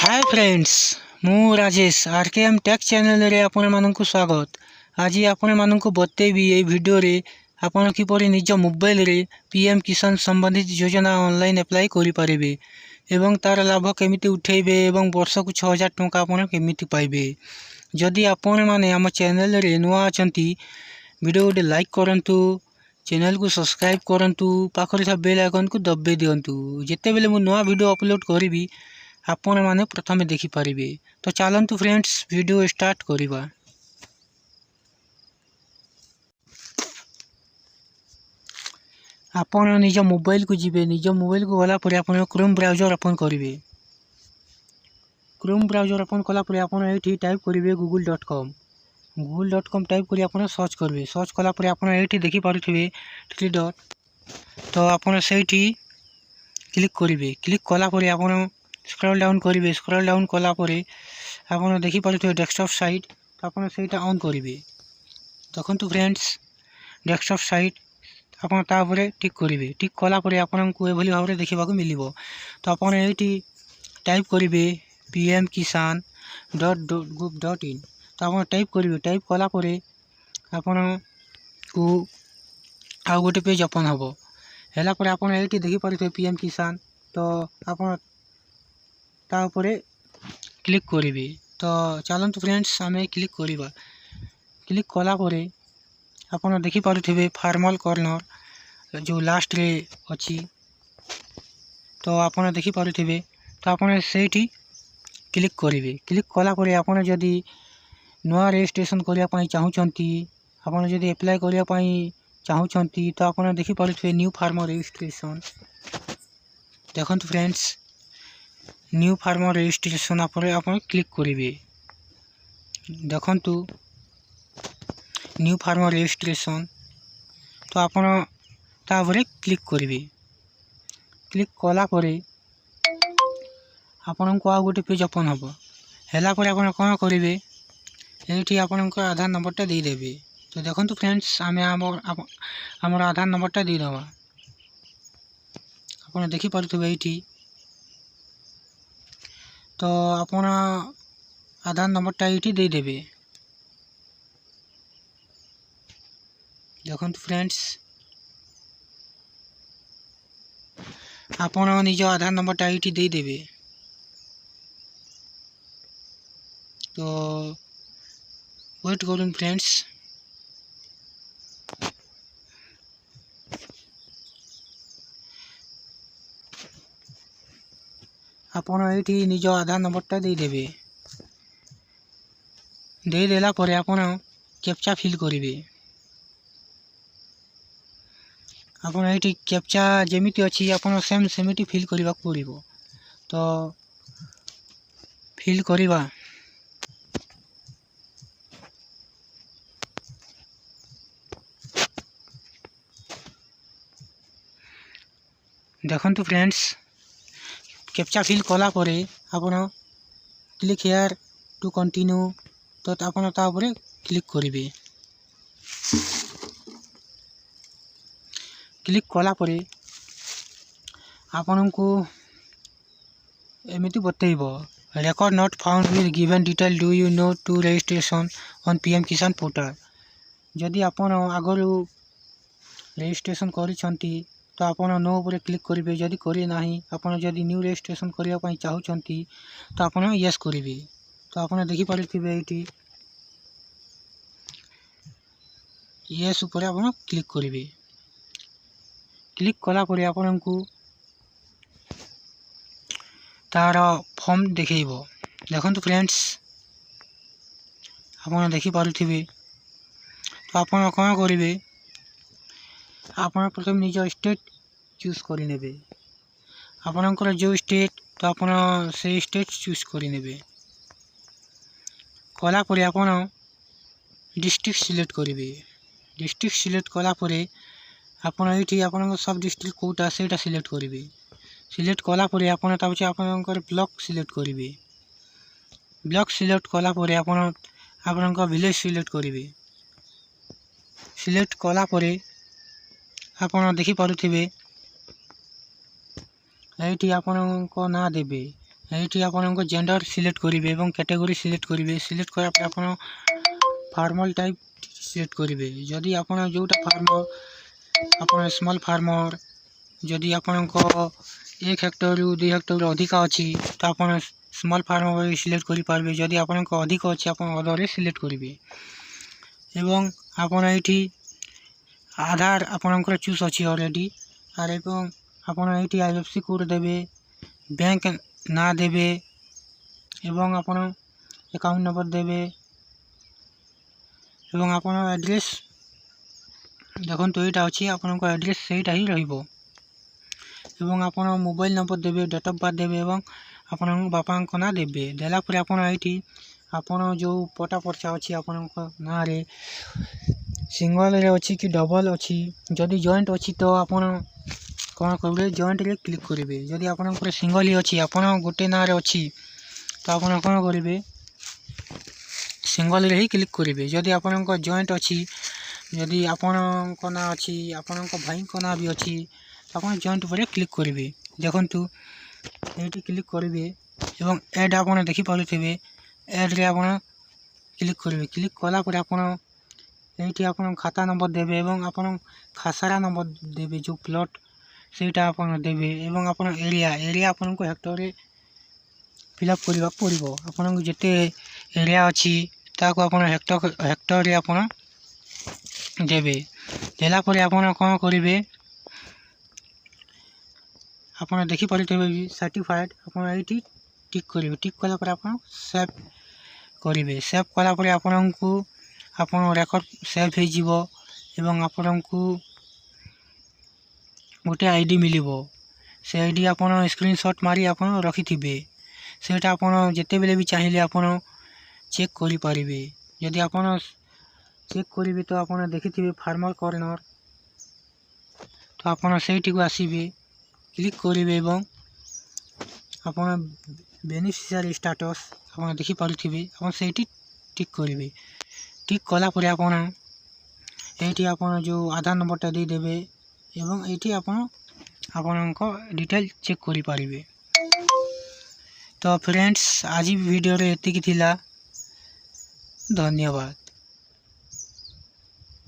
Hi friends, मु Rajesh RKM take channel रे आपण मानकु स्वागत। आज आपण मानकु बतेबी ए वीडियो रे आपण किपरि निज मोबाइल रे पीएम किसान संबंधित योजना ऑनलाइन अप्लाई करि परिबे एवं तार लाभ केमिति उठेबे एवं वर्ष को 6000 टंका आपण केमिति पाइबे। जदि आपण माने हम चैनल रे नुआ अछंती वीडियो गोटे लाइक करंतु, चैनल को सब्सक्राइब करंतु, पाखरे था बेल आइकन को दबे दियंतु। जेते बेले मु नुआ वीडियो अपलोड करिबी आपण माने प्रथमे देखि परिबे। तो चलंतु फ्रेंड्स वीडियो स्टार्ट करिबा। आपण निज मोबाइल को जिबे, निज मोबाइल को गला पर आपण क्रोम ब्राउज़र ओपन करिबे। क्रोम ब्राउज़र ओपन कला पर आपण एठी टाइप करिबे google.com। google.com टाइप करी आपण सर्च करबे। सर्च कला पर आपण एठी देखि पारुथिबे थ्री डॉट, तो आपण सेठी क्लिक करिबे। क्लिक कला पर आपण स्क्रॉल डाउन करिबे। स्क्रॉल डाउन कला पर आपण देखि पारुथिबे डेस्कटॉप साइट, तो आपण सेटा ऑन करिबे। देखंतु फ्रेंड्स डेस्कटॉप साइट आपण ता पर टिक करिबे। टिक कला पर आपण को एभली भाबरे देखिबा को मिलिबो। तो आपण एठी टाइप करिबे pmkisan.gov.in, तो आपण टाइप करिबे। टाइप कला पर आपण को आउ गोटे पेज ओपन हबो। हैला पर आपण एठी देखि पारुथिबे पीएम किसान, तो आपण ता ऊपर क्लिक करिबे। तो चलंतु फ्रेंड्स आमे क्लिक करिबा। क्लिक कला पर आपण देखि पारुथिबे फार्मल कॉर्नर जो लास्ट रे अछि, तो आपण देखि पारुथिबे। तो आपण सेठी क्लिक करिबे। क्लिक कला पर आपण जदी नवा रजिस्ट्रेशन करिया पई चाहुचंती, आपण जदी अप्लाई करिया पई चाहुचंती, तो आपण देखि पारुथिबे न्यू फार्मर रजिस्ट्रेशन। देखंतु फ्रेंड्स न्यू फार्मर रजिस्ट्रेशन पर आपण क्लिक करिबे। देखंतु न्यू फार्मर रजिस्ट्रेशन, तो आपण ता पर क्लिक करिबे। क्लिक कला पर आपण को आ गोटे पेज ओपन हबो। हैला पर आपण कोन करिबे, एठी आपण को आधार नंबरटा दे देबे। तो देखंतु फ्रेंड्स आमे हमर आधार नंबरटा दे दबा। आपण देखि पारुथिबे एठी, तो आपण आधार नंबरटा एठी दे देबे। देखंतु फ्रेंड्स आपण निज आधार नंबरटा एठी दे देबे। तो वेट करूँ फ्रेंड्स। आपण एठी निज आधार नंबरटा दे देबे। दे देला पर आपण कैप्चा फिल करिबे। आपण एठी कैप्चा जेमिति अछि आपण सेम सेमिति फिल करिबा पड़िबो। तो फिल करिबा। देखंतु फ्रेंड्स कैप्चा फिल कला पर आपण क्लिक हियर टू कंटिन्यू, तो आपण ता ऊपर क्लिक करिबे। क्लिक कला पर आपण को एमिति बतेइबो record not found with given detail, do you know to registration on pm kisan portal। जदि आपण आगरु रजिस्ट्रेशन करिसंती, तो आपण नो ऊपर क्लिक करिबे। जदि करि नाही, आपण जदि न्यू रजिस्ट्रेशन करिया पई चाहुचंती, तो आपण यस करिबे। तो आपण देखि पारिथिबे एठी यस ऊपर आपण क्लिक करिबे। क्लिक कला पर आपण को तार फॉर्म देखेइबो। देखंतु फ्रेंड्स आपण देखि पारुथिबे। तो आपण कोन करिबे, आपण प्रथम निज स्टेट चूज करि नेबे। आपनकर जो स्टेट, तो आपण से स्टेट चूज करि नेबे। कला पर आपण डिस्ट्रिक्ट सिलेक्ट करिबे। डिस्ट्रिक्ट सिलेक्ट कला पर आपण एठी आपण सब डिस्ट्रिक्ट कोटा सेटा सिलेक्ट करिबे। सिलेक्ट कला पर आपण तापछे आपनकर ब्लॉक सिलेक्ट करिबे। ब्लॉक सिलेक्ट कला पर आपण आपनकर विलेज सिलेक्ट करिबे। सिलेक्ट कला पर आपण देखि पारुथिबे एठी आपनको ना देबे। ये आपन जेंडर सिलेक्ट करेंगे और कैटेगरी सिलेक्ट करेंगे। सिलेक्ट करापर आप फार्मल टाइप सिलेक्ट करेंगे। जदि आप जोटा फार्मर आप स्मॉल फार्मर जदि आपण 1 हेक्टर 2 हेक्टर अधिका अच्छी तो आप स्मॉल फार्मर सिलेक्ट करेंगे। जदि आपण अधिक अच्छी आप अदर सिलेक्ट करेंगे। एवं आपण ये आधार आपणकर चूज अच्छी ऑलरेडी आर एवं आपण ये IFSC कोड देवे बैंक ना देवे एवं आपण अकाउंट नंबर देवे एवं आपण एड्रेस देखो तो यहाँ अच्छी आपण एड्रेस सहीटा ही रहिबो एवं आपण मोबाइल नंबर देवे डेट ऑफ बर्थ देवे एवं आपण बापा ना देवे देला पर आपण ये आपण जो पटा पर्चा अच्छी आपण ना रे सिंगल रे अच्छी कि डबल अच्छी जदि जॉइंट अच्छी तो आपण कौन करेंगे जॉइंट रे क्लिक करेंगे। जदि आपण सिंगल ही अच्छी आपण गोटे ना रे अच्छी तो आपण कौन करेंगे सिंगल रे ही क्लिक करेंगे। जदि आपण जॉइंट अच्छी जदि आपण ना अच्छी आपण भाई ना भी अच्छी तो आप जॉइंट पर क्लिक करेंगे। देखु ये क्लिक करेंगे एवं एड आप देखिपे एड रे आप क्लिक करेंगे। क्लिक कलापर आप ये आप खाता नंबर देवे एवं आप खासारा नंबर देवे जो प्लॉट सेटा आप देवे एवं आप एरिया एरिया आपन को हेक्टर फिलअप करने पड़ो। आपन जिते एरिया अच्छी ताको आप हेक्टर रे आप देवे देला पर आप कौन करेंगे आप देखिपे सर्टिफाइड आप टिक करेंगे। टिक कलापर आप सेव करेंगे। सेव कलापर आपन को आपन रेकर्ड सेव हो एवं आपन को गोटे आईडी मिलिबो से आईडी आपन स्क्रीनशॉट मारी आपन रखिथिबे सेटा आपन जेते बेले भी चाहिए आपन चेक करि परिबे। यदि आपन चेक करेंगे तो आपन देखिथिबे फार्मर कॉर्नर तो आपन सेठी को आसीबे क्लिक करेंगे एवं आपन बेनिफिशियरी स्टेटस आप देखिपे आप सेठी टिक करेंगे। टिक कलापर आपन ये आपन जो आधार नंबरटा दे देवे एवं ये आपन डिटेल चेक करि परिबे। तो फ्रेंड्स आज वीडियो रे एतिकी थिला। धन्यवाद।